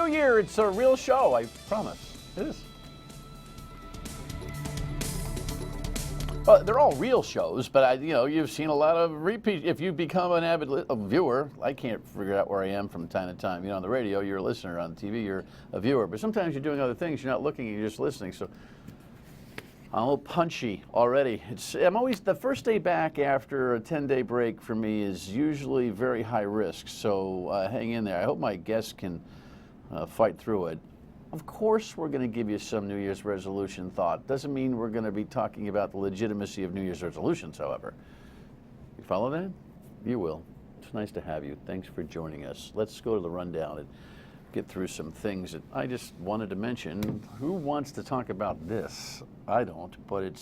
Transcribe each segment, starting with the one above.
new year. It's a real show, I promise. It is. They're all real shows, but you've seen a lot of repeat. If you become an avid viewer, I can't figure out where I am from time to time. On the radio, you're a listener. On TV, you're a viewer. But sometimes you're doing other things. You're not looking. You're just listening. So I'm a little punchy already. I'm always the first day back after a 10-day break for me is usually very high risk. So hang in there. I hope my guests can fight through it. Of course, we're going to give you some New Year's resolution thought. Doesn't mean we're going to be talking about the legitimacy of New Year's resolutions, however. You follow that? You will. It's nice to have you. Thanks for joining us. Let's go to the rundown and get through some things that I just wanted to mention. Who wants to talk about this? I don't, but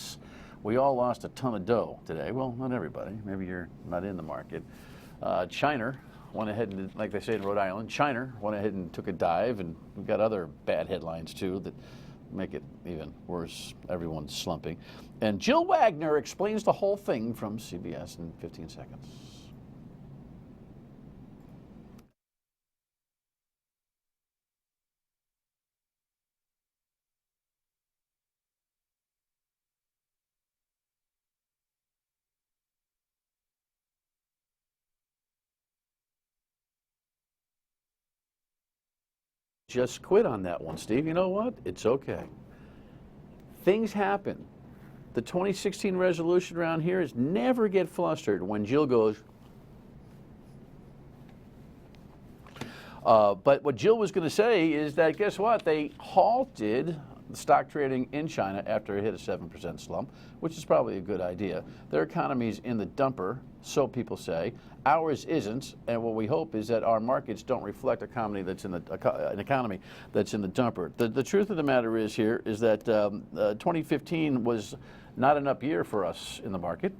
we all lost a ton of dough today. Well, not everybody. Maybe you're not in the market. China went ahead and, like they say in Rhode Island, China went ahead and took a dive, and we've got other bad headlines too that make it even worse. Everyone's slumping. And Jill Wagner explains the whole thing from CBS in 15 seconds. Just quit on that one, Steve. You know what? It's okay. Things happen. The 2016 resolution around here is never get flustered when Jill goes. But what Jill was going to say is that, guess what? They halted the stock trading in China after it hit a 7% slump, which is probably a good idea. Their economy is in the dumper, so people say. Ours isn't, and what we hope is that our markets don't reflect an economy that's in the dumper. The truth of the matter is that 2015 was not an up year for us in the market,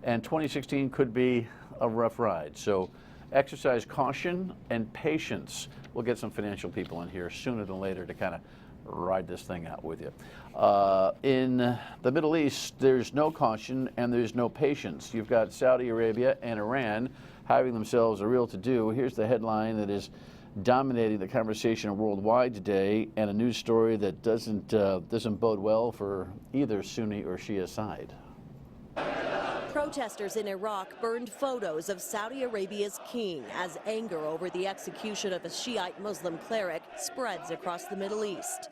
and 2016 could be a rough ride. So exercise caution and patience. We'll get some financial people in here sooner than later to kind of ride this thing out with you. In the Middle East, there's no caution and there's no patience. You've got Saudi Arabia and Iran having themselves a real to-do. Here's the headline that is dominating the conversation worldwide today, and a news story that doesn't bode well for either Sunni or Shia side. Protesters in Iraq burned photos of Saudi Arabia's king as anger over the execution of a Shiite Muslim cleric spreads across the Middle East.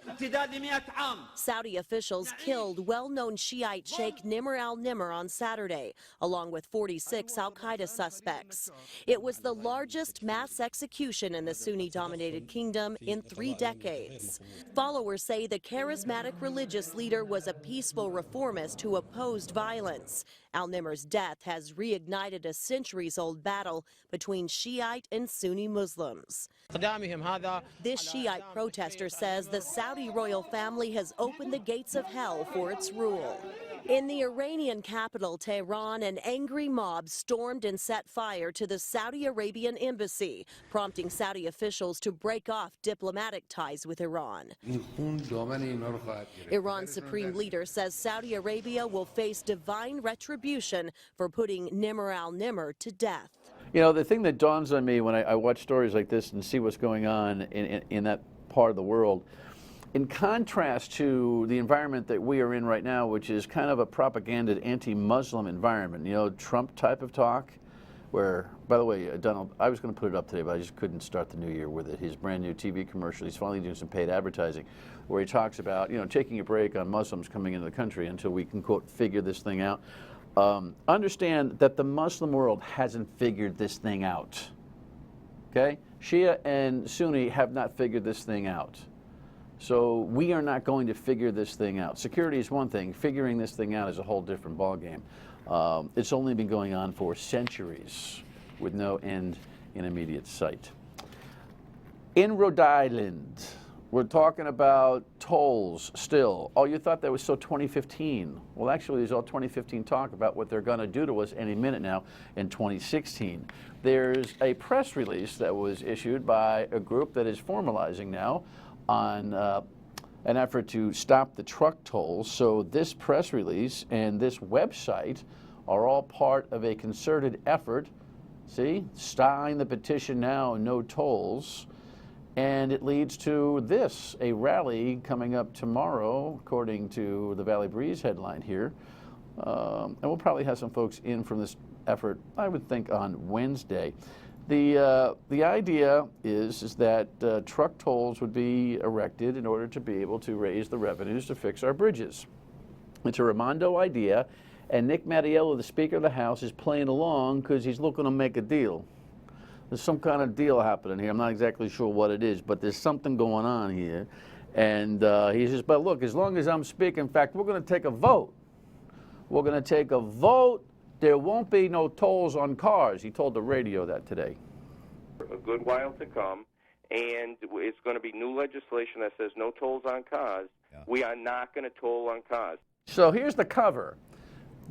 Saudi officials killed well-known Shiite Sheikh Nimr al-Nimr on Saturday, along with 46 al-Qaeda suspects. It was the largest mass execution in the Sunni-dominated kingdom in 3 decades. Followers say the charismatic religious leader was a peaceful reformist who opposed violence. Al-Nimr's death has reignited a centuries-old battle between Shiite and Sunni Muslims. This Shiite protester says the Saudi royal family has opened the gates of hell for its rule. In the Iranian capital, Tehran, an angry mob stormed and set fire to the Saudi Arabian embassy, prompting Saudi officials to break off diplomatic ties with Iran. Iran's supreme leader says Saudi Arabia will face divine retribution for putting Nimr al-Nimr to death. You know, the thing that dawns on me when I watch stories like this and see what's going on in that part of the world, in contrast to the environment that we are in right now, which is kind of a propaganda anti-Muslim environment, Trump type of talk, where, by the way, Donald, I was going to put it up today, but I just couldn't start the new year with it. His brand new TV commercial, he's finally doing some paid advertising, where he talks about, taking a break on Muslims coming into the country until we can, quote, figure this thing out. Understand that the Muslim world hasn't figured this thing out, okay? Shia and Sunni have not figured this thing out. So we are not going to figure this thing out. Security is one thing. Figuring this thing out is a whole different ballgame. It's only been going on for centuries with no end in immediate sight. In Rhode Island, we're talking about tolls still. Oh, you thought that was so 2015. Well, actually, there's all 2015 talk about what they're going to do to us any minute now in 2016. There's a press release that was issued by a group that is formalizing now on an effort to stop the truck tolls. So this press release and this website are all part of a concerted effort. See, sign the petition now, no tolls. And it leads to this, a rally coming up tomorrow, according to the Valley Breeze headline here. And we'll probably have some folks in from this effort, I would think, on Wednesday. The idea is that truck tolls would be erected in order to be able to raise the revenues to fix our bridges. It's a Raimondo idea, and Nick Mattiello, the Speaker of the House, is playing along because he's looking to make a deal. There's some kind of deal happening here. I'm not exactly sure what it is, but there's something going on here. And he says, but look, as long as I'm speaking, in fact, we're going to take a vote. We're going to take a vote. There won't be no tolls on cars. He told the radio that today. A good while to come, and it's going to be new legislation that says no tolls on cars. Yeah. We are not going to toll on cars. So here's the cover.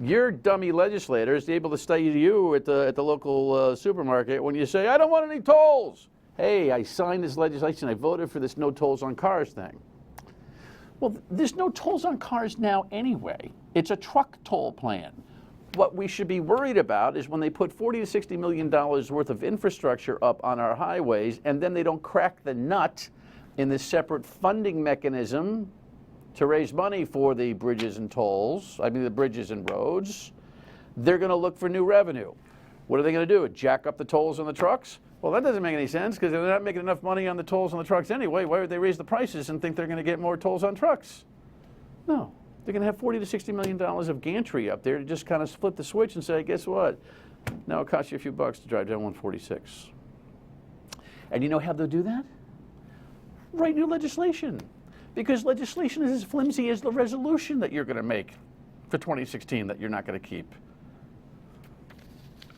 Your dummy legislator is able to say to you at the local supermarket when you say, I don't want any tolls. Hey, I signed this legislation. I voted for this no tolls on cars thing. Well, there's no tolls on cars now anyway. It's a truck toll plan. What we should be worried about is when they put $40 to $60 million worth of infrastructure up on our highways and then they don't crack the nut in this separate funding mechanism to raise money for the bridges and tolls, the bridges and roads. They're going to look for new revenue. What are they going to do? Jack up the tolls on the trucks? Well, that doesn't make any sense because they're not making enough money on the tolls on the trucks anyway. Why would they raise the prices and think they're going to get more tolls on trucks? No. They're going to have $40 to $60 million of gantry up there to just kind of flip the switch and say, guess what? Now it costs you a few bucks to drive down 146. And you know how they'll do that? Write new legislation. Because legislation is as flimsy as the resolution that you're going to make for 2016 that you're not going to keep.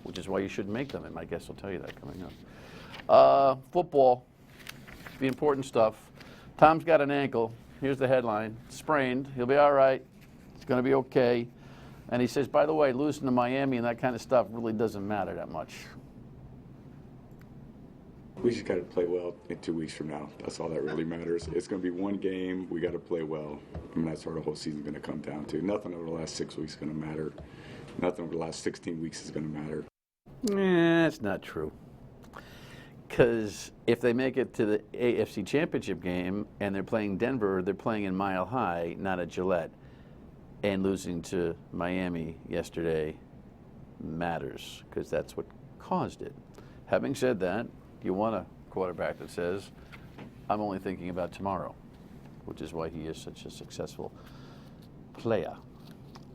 Which is why you shouldn't make them, and my guest will tell you that coming up. Football, the important stuff. Tom's got an ankle. Here's the headline. Sprained. He'll be all right. It's going to be okay. And he says, by the way, losing to Miami and that kind of stuff really doesn't matter that much. We just got to play well in 2 weeks from now. That's all that really matters. It's going to be one game. We got to play well. That's what the whole season's going to come down to. Nothing over the last 6 weeks is going to matter. Nothing over the last 16 weeks is going to matter. That's not true. Because if they make it to the AFC Championship game and they're playing Denver, they're playing in Mile High, not at Gillette. And losing to Miami yesterday matters because that's what caused it. Having said that, you want a quarterback that says, I'm only thinking about tomorrow, which is why he is such a successful player.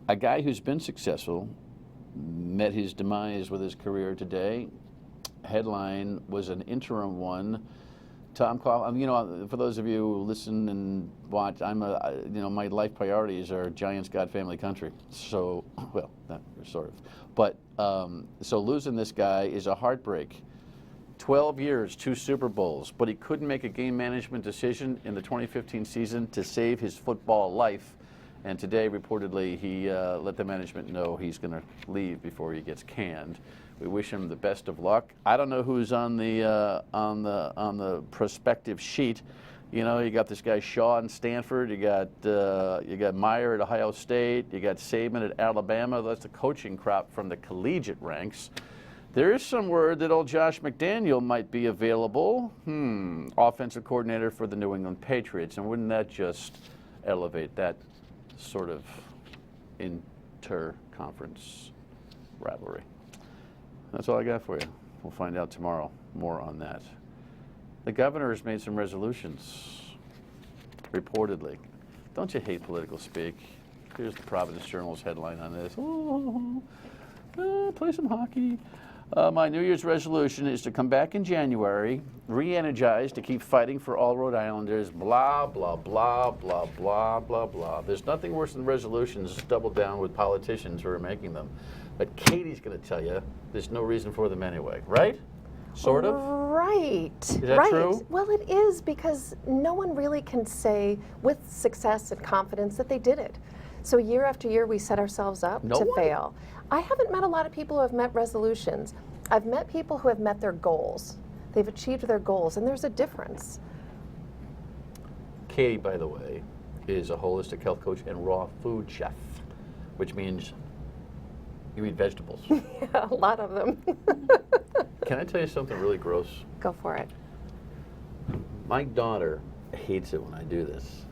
A guy who's been successful met his demise with his career today. Headline was an interim one. Tom Coughlin, for those of you who listen and watch, my life priorities are Giants, God, family, country. So, well, that sort of. But, so losing this guy is a heartbreak. 12 years, 2 Super Bowls, but he couldn't make a game management decision in the 2015 season to save his football life. And today, reportedly, he let the management know he's going to leave before he gets canned. We wish him the best of luck. I don't know who's on the prospective sheet. You know, you got this guy Shaw in Stanford. You got Meyer at Ohio State. You got Saban at Alabama. That's the coaching crop from the collegiate ranks. There is some word that old Josh McDaniel might be available. Offensive coordinator for the New England Patriots. And wouldn't that just elevate that sort of inter-conference rivalry? That's all I got for you. We'll find out tomorrow more on that. The governor has made some resolutions, reportedly. Don't you hate political speak? Here's the Providence Journal's headline on this. Play some hockey. My New Year's resolution is to come back in January, re-energized to keep fighting for all Rhode Islanders, blah, blah, blah, blah, blah, blah, blah. There's nothing worse than resolutions doubled down with politicians who are making them. But Katie's going to tell you there's no reason for them anyway, right? Sort of? Right. Is that true? Well, it is, because no one really can say with success and confidence that they did it. So year after year, we set ourselves up to fail. I haven't met a lot of people who have met resolutions. I've met people who have met their goals. They've achieved their goals, and there's a difference. Katie, by the way, is a holistic health coach and raw food chef, which means you eat vegetables. Yeah, a lot of them. Can I tell you something really gross? Go for it. My daughter hates it when I do this.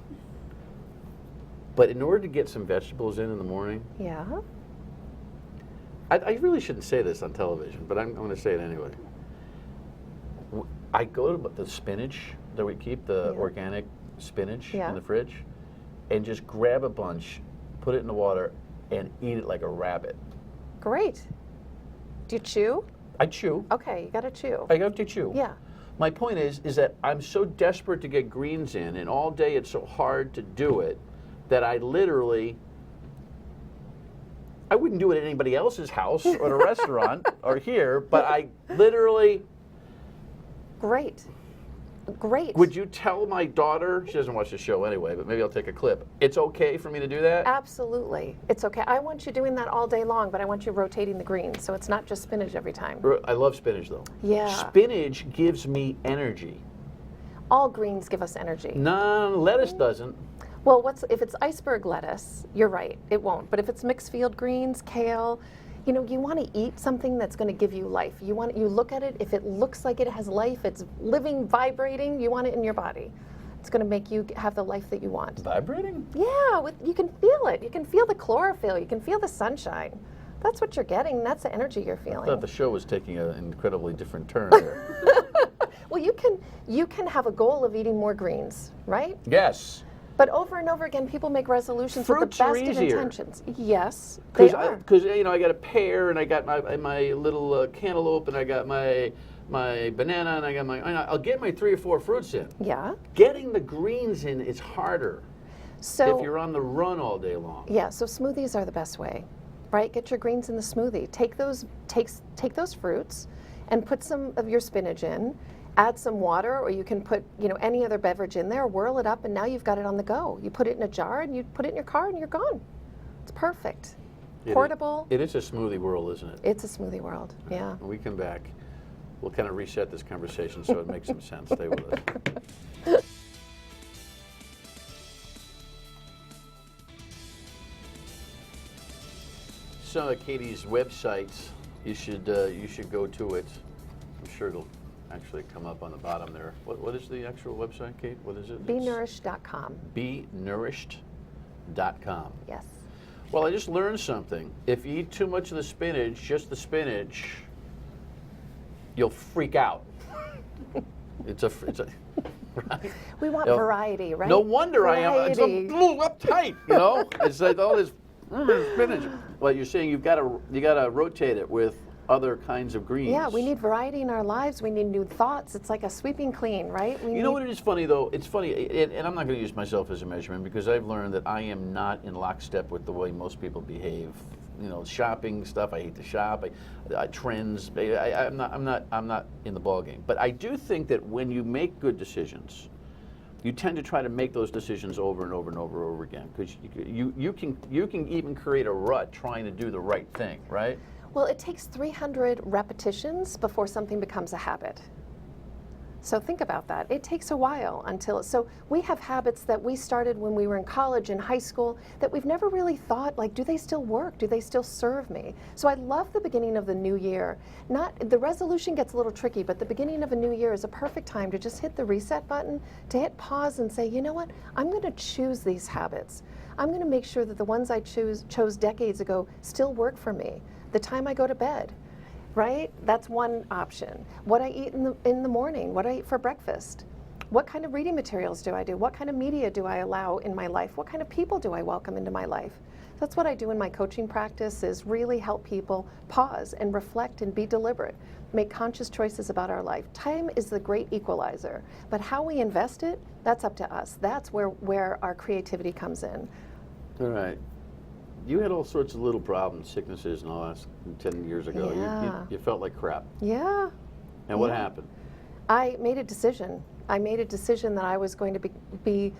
But in order to get some vegetables in the morning, Yeah. I really shouldn't say this on television, but I'm going to say it anyway. I go to the spinach that we keep, the organic spinach in the fridge, and just grab a bunch, put it in the water, and eat it like a rabbit. Great. Do you chew? I chew. Okay, you got to chew. I have to chew. Yeah. My point is that I'm so desperate to get greens in, and all day it's so hard to do it, that I literally, I wouldn't do it at anybody else's house or at a restaurant or here, but I literally. Great. Great. Would you tell my daughter, she doesn't watch the show anyway, but maybe I'll take a clip, it's okay for me to do that? Absolutely. It's okay. I want you doing that all day long, but I want you rotating the greens, so it's not just spinach every time. I love spinach though. Yeah. Spinach gives me energy. All greens give us energy. No, lettuce doesn't. Well, if it's iceberg lettuce, you're right, it won't. But if it's mixed field greens, kale, you know, you want to eat something that's going to give you life. You look at it, if it looks like it has life, it's living, vibrating, you want it in your body. It's going to make you have the life that you want. Vibrating? Yeah, you can feel it. You can feel the chlorophyll. You can feel the sunshine. That's what you're getting. That's the energy you're feeling. I thought the show was taking an incredibly different turn there. Well, you can have a goal of eating more greens, right? Yes. But over and over again, people make resolutions with the Fruits are best of easier. intentions. Yes, they are. Because you know, I got a pear, and I got my little cantaloupe, and I got my banana, and I got I'll get my 3 or 4 fruits in. Yeah. Getting the greens in is harder So if you're on the run all day long. yeah, so smoothies are the best way, right? Get your greens in the smoothie. Take those fruits, and put some of your spinach in. Add some water, or you can put, you know, any other beverage in there, whirl it up, and now you've got it on the go. You put it in a jar, and you put it in your car, and you're gone. It's perfect. Portable. It is a smoothie world, isn't it? It's a smoothie world, yeah. When we come back, we'll kind of reset this conversation so it makes some sense. Stay with us. Some of Katie's websites, you should go to it. I'm sure it'll actually come up on the bottom there. What is the actual website, Kate? What is it? bnourished.com. bnourished.com. Yes. Well, I just learned something. If you eat too much of the spinach, just the spinach, you'll freak out. It's a right? We want You know, variety, right? No wonder variety. I am. It's a little uptight, you know. It's like all this spinach. Well, you're saying you got to rotate it with other kinds of greens. Yeah, we need variety in our lives. We need new thoughts. It's like a sweeping clean, right? You know what it is funny though? It's funny, and I'm not going to use myself as a measurement because I've learned that I am not in lockstep with the way most people behave. You know, shopping stuff. I hate to shop. Trends. I'm not in the ball game. But I do think that when you make good decisions, you tend to try to make those decisions over and over and over and over again because you can even create a rut trying to do the right thing, right? Well, it takes 300 repetitions before something becomes a habit. So think about that. It takes a while until, so we have habits that we started when we were in college and high school that we've never really thought, like, do they still work? Do they still serve me? So I love the beginning of the new year. The resolution gets a little tricky, but the beginning of a new year is a perfect time to just hit the reset button, to hit pause and say, you know what? I'm going to choose these habits. I'm going to make sure that the ones I chose decades ago still work for me. The time I go to bed, right? That's one option. What I eat in the morning, what I eat for breakfast. What kind of reading materials do I do? What kind of media do I allow in my life? What kind of people do I welcome into my life? That's what I do in my coaching practice, is really help people pause and reflect and be deliberate, make conscious choices about our life. Time is the great equalizer, but how we invest it, that's up to us. That's where our creativity comes in. All right. You had all sorts of little problems, sicknesses, and all that 10 years ago. Yeah. You felt like crap. Yeah. And what happened? I made a decision. I made a decision that I was going to be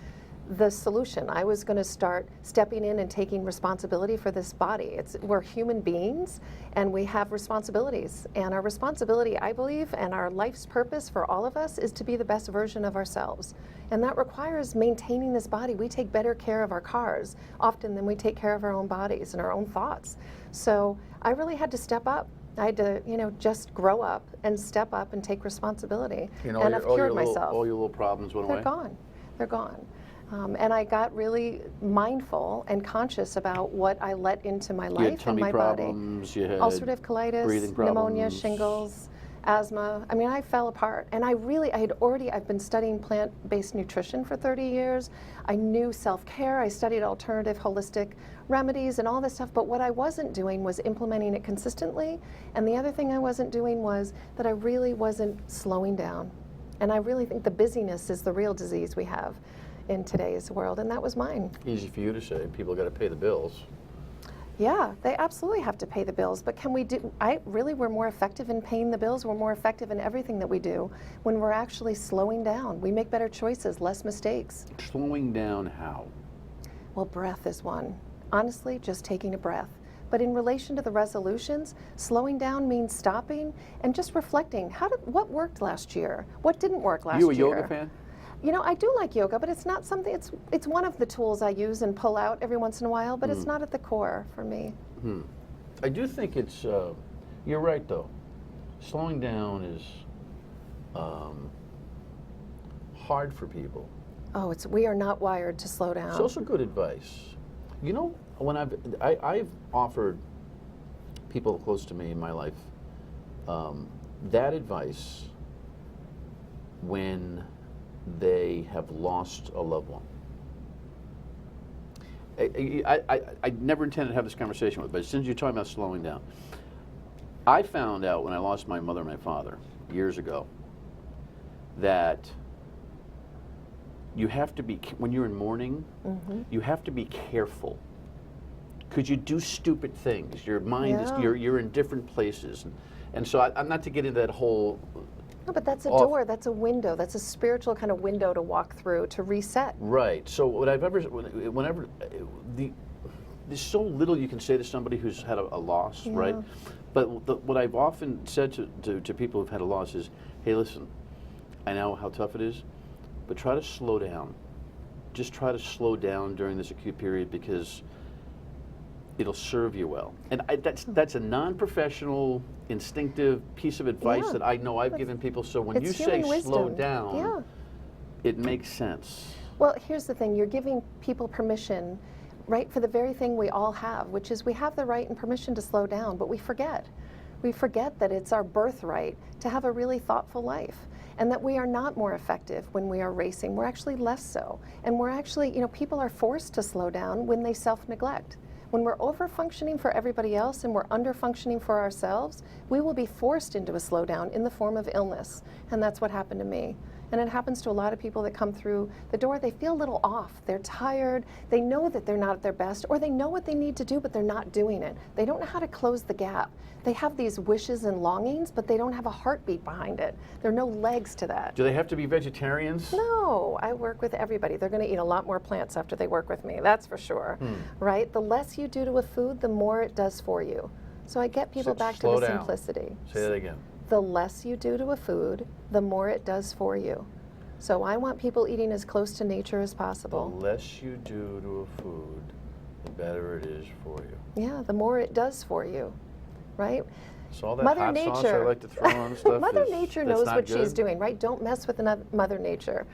the solution. I was going to start stepping in and taking responsibility for this body. We're human beings, and we have responsibilities. And our responsibility, I believe, and our life's purpose for all of us is to be the best version of ourselves. And that requires maintaining this body. We take better care of our cars often than we take care of our own bodies and our own thoughts. So I really had to step up I had to, just grow up and step up and take responsibility. And I've cured myself. All your little problems went away? They're gone. They're gone. And I got really mindful and conscious about what I let into my life and my problems, body. You had ulcerative colitis, breathing problems, pneumonia, shingles, asthma. I mean, I fell apart. And I've been studying plant-based nutrition for 30 years. I knew self-care. I studied alternative holistic remedies and all this stuff. But what I wasn't doing was implementing it consistently. And the other thing I wasn't doing was that I really wasn't slowing down. And I really think the busyness is the real disease we have in today's world, and that was mine. Easy for you to say. People got to pay the bills. Yeah, they absolutely have to pay the bills, but we're more effective in paying the bills, we're more effective in everything that we do when we're actually slowing down. We make better choices, less mistakes. Slowing down how? Well, breath is one. Honestly, just taking a breath. But in relation to the resolutions, slowing down means stopping and just reflecting. What worked last year? What didn't work last year? You a yoga fan? I do like yoga, but it's not something, it's one of the tools I use and pull out every once in a while, but it's not at the core for me. I do think it's, you're right though. Slowing down is hard for people. Oh, we are not wired to slow down. It's also good advice. When I've offered people close to me in my life that advice when they have lost a loved one. I never intended to have this conversation with, but since you're talking about slowing down, I found out when I lost my mother and my father years ago that you have to be, when you're in mourning, you have to be careful because you do stupid things. Your mind is, you're in different places. And so I'm not to get into that whole. No, but that's a door, that's a window, that's a spiritual kind of window to walk through, to reset. Right. So whenever there's so little you can say to somebody who's had a loss, right? But what I've often said to people who've had a loss is, hey, listen, I know how tough it is, but try to slow down. Just try to slow down during this acute period because it'll serve you well. And that's a non-professional, instinctive piece of advice that I know I've given people. So when you say slow down, it makes sense. Well, here's the thing. You're giving people permission, right, for the very thing we all have, which is we have the right and permission to slow down, but we forget. We forget that it's our birthright to have a really thoughtful life, and that we are not more effective when we are racing. We're actually less so. And we're actually, people are forced to slow down when they self-neglect. When we're over-functioning for everybody else and we're under-functioning for ourselves, we will be forced into a slowdown in the form of illness. And that's what happened to me. And it happens to a lot of people that come through the door. They feel a little off. They're tired. They know that they're not at their best, or they know what they need to do, but they're not doing it. They don't know how to close the gap. They have these wishes and longings, but they don't have a heartbeat behind it. There are no legs to that. Do they have to be vegetarians? No, I work with everybody. They're going to eat a lot more plants after they work with me, that's for sure. Right? The less you do to a food, the more it does for you. So I get people back to the simplicity. Say that again. The less you do to a food, the more it does for you. So I want people eating as close to nature as possible. The less you do to a food, the better it is for you. Yeah, the more it does for you, right? So all that hot sauce I like to throw on stuff Mother Nature knows what good. she's doing, right? Don't mess with Mother Nature.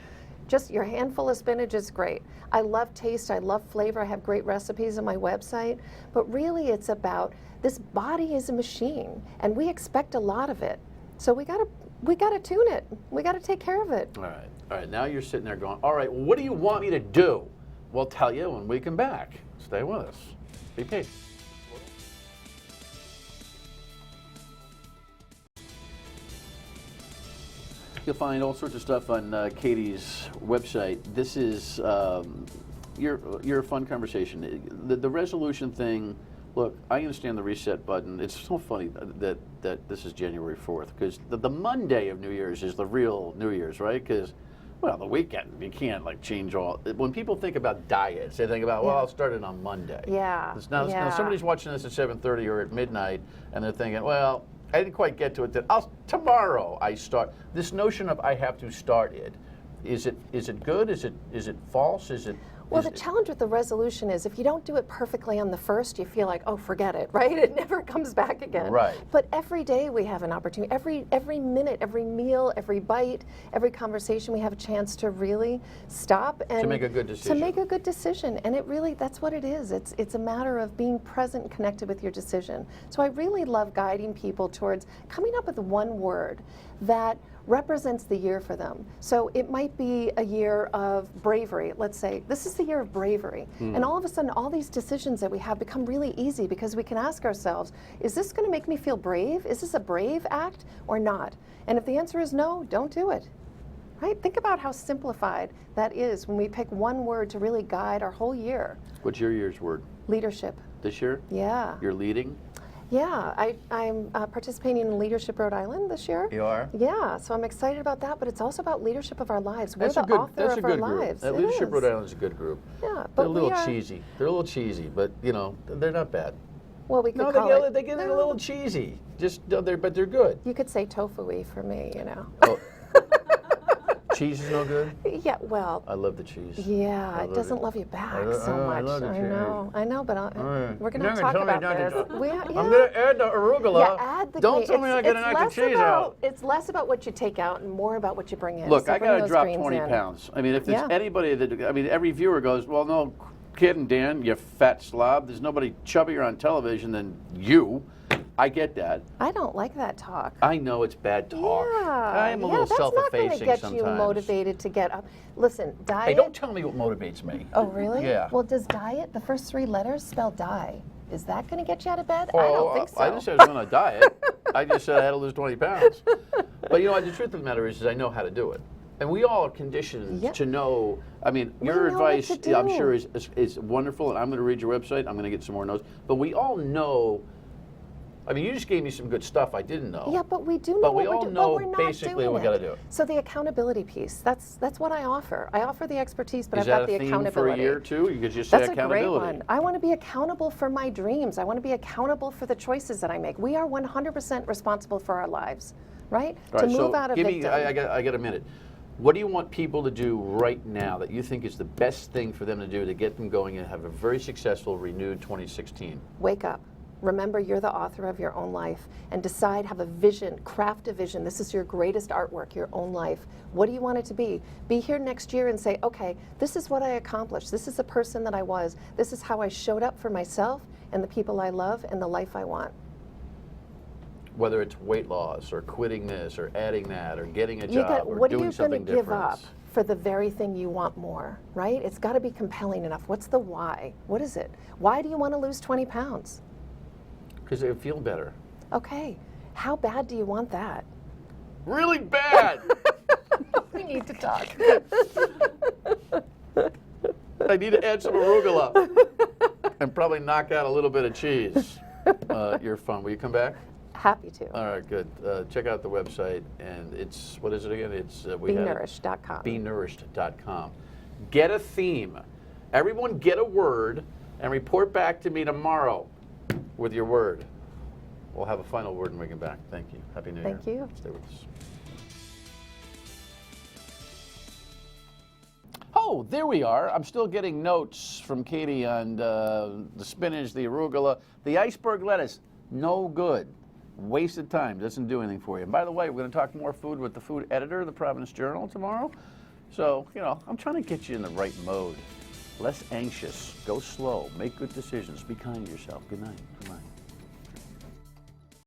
Just your handful of spinach is great. I love taste, I love flavor, I have great recipes on my website, but really it's about this body is a machine and we expect a lot of it. So we gotta tune it. We gotta take care of it. All right, now you're sitting there going, all right, what do you want me to do? We'll tell you when we come back. Stay with us. Be patient. You'll find all sorts of stuff on Katie's website. This is your fun conversation. The resolution thing. Look, I understand the reset button. It's so funny that this is January 4th because the Monday of New Year's is the real New Year's, right? Because, well, the weekend, you can't change all. When people think about diets, they think about, well, I'll start it on Monday. Yeah. Now somebody's watching this at 7:30 or at midnight, and they're thinking, well, I didn't quite get to it. Tomorrow I start. This notion of I have to start it Is it good? Is it false? Well, the challenge with the resolution is if you don't do it perfectly on the first, you feel like, oh, forget it, right? It never comes back again. Right. But every day we have an opportunity. Every minute, every meal, every bite, every conversation, we have a chance to really stop and to make a good decision. To make a good decision, and that's what it is. It's a matter of being present and connected with your decision. So I really love guiding people towards coming up with one word that represents the year for them. So it might be a year of bravery. Let's say this is the year of bravery. And all of a sudden, all these decisions that we have become really easy because we can ask ourselves, is this going to make me feel brave? Is this a brave act or not? And if the answer is no, don't do it. Right? Think about how simplified that is when we pick one word to really guide our whole year. What's your year's word? Leadership. This year? Yeah. You're leading? Yeah, I'm participating in Leadership Rhode Island this year. You are? Yeah, so I'm excited about that, but it's also about leadership of our lives. We're That's the author of our lives. That Leadership Rhode Island is a good group. Yeah, They're but a little cheesy. They're a little cheesy, but you know, they're not bad. Well, we could No, call it. they get a little cheesy. But they're good. You could say tofu-y for me, you know. Oh. Cheese is no good? Yeah, well. I love the cheese. Yeah, it doesn't love you back so much. I love the cheese. I know, but we're going to talk about this. I'm going to add the arugula. Yeah, add the Don't tell me I'm going to knock the cheese out. It's less about what you take out and more about what you bring in. Look, so I got to drop greens 20 in. pounds. I mean, if there's anybody every viewer goes, well, no, kidding, Dan, you fat slob. There's nobody chubbier on television than you. I get that. I don't like that talk. I know it's bad talk. Yeah, I'm a little self-effacing sometimes. That's not going to get you motivated to get up. Listen, diet. Hey, don't tell me what motivates me. Oh, really? Yeah. Well, does diet, the first 3 letters spell die? Is that going to get you out of bed? I don't think so. I didn't say I was on a diet. I just said I had to lose 20 pounds. But you know, the truth of the matter is I know how to do it. And we all are conditioned to know. I mean, your advice, I'm sure, is wonderful. And I'm going to read your website. I'm going to get some more notes. But we all know. I mean, you just gave me some good stuff I didn't know. Yeah, but we do know but what we all we're doing. know But we're not basically what we got to do. So the accountability piece, that's what I offer. I offer the expertise, but Is I've got the that a theme accountability. for a year, too? You could just say that's accountability. That's a great one. I want to be accountable for my dreams. I want to be accountable for the choices that I make. We are 100% responsible for our lives, right? All to right, move out of victim. I got a minute. What do you want people to do right now that you think is the best thing for them to do to get them going and have a very successful, renewed 2016? Wake up. Remember, you're the author of your own life, and decide, have a vision, craft a vision. This is your greatest artwork, your own life. What do you want it to be? Be here next year and say, okay, this is what I accomplished. This is the person that I was. This is how I showed up for myself and the people I love and the life I want. Whether it's weight loss or quitting this or adding that or getting a job or what doing something different. What are you going to give up for the very thing you want more, right? It's got to be compelling enough. What's the why? What is it? Why do you want to lose 20 pounds? Because it would feel better. Okay. How bad do you want that? Really bad. We need to talk. I need to add some arugula and probably knock out a little bit of cheese. You're fun. Will you come back? Happy to. All right, good. Check out the website, and it's, what is it again? It's bnourished.com. bnourished.com. Get a theme. Everyone get a word and report back to me tomorrow with your word. We'll have a final word when we get back. Thank you. Happy New Year. Thank you. Stay with us. Oh, there we are. I'm still getting notes from Katie on the spinach, the arugula. The iceberg lettuce, no good. Wasted time. Doesn't do anything for you. And by the way, we're going to talk more food with the food editor of the Providence Journal tomorrow. So, you know, I'm trying to get you in the right mode. Less anxious. Go slow. Make good decisions. Be kind to yourself. Good night. Good night.